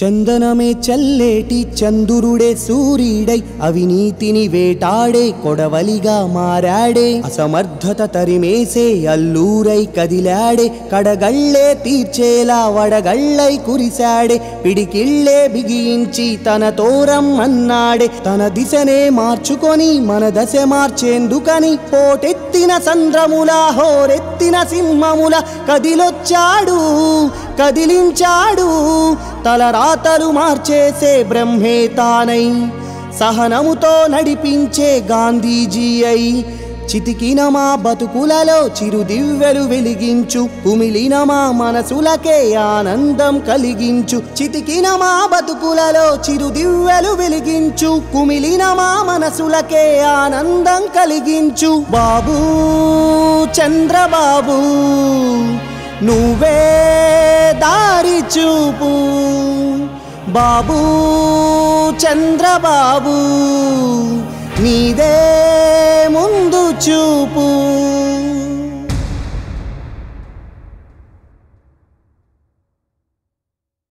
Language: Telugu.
చందనమే చల్లేటి చందురుడే సూర్యుడై అవినీతిని వేటాడే కొడవలిగా మారాడే అసమర్థత తరిమేసే అల్లూరై కదిలాడే కడగళ్ళే తీర్చేలా వడగళ్ళై కురిశాడే పిడికిళ్ళే బిగించి తన తోరం అన్నాడే తన దిశనే మార్చుకొని మన దశ మార్చేందుకని పోటెత్తిన సంద్రముల హోరెత్తిన సింహముల కదిలొచ్చాడు కదిలించాడు తలరాతలు మార్చేసే బ్రహ్మే తానై సహనముతో నడిపించే గాంధీజీ అయి చితికిన మా బతుకులలో చిరుదివ్వెలు వెలిగించు కుమిలిన మా మనసులకే ఆనందం కలిగించు చితికిన మా బతుకులలో చిరుదివ్వెలు వెలిగించు కుమిలిన మా మనసులకే ఆనందం కలిగించు బాబూ చంద్రబాబు నువ్వే దారి చూపు బాబూ చంద్రబాబు నీదే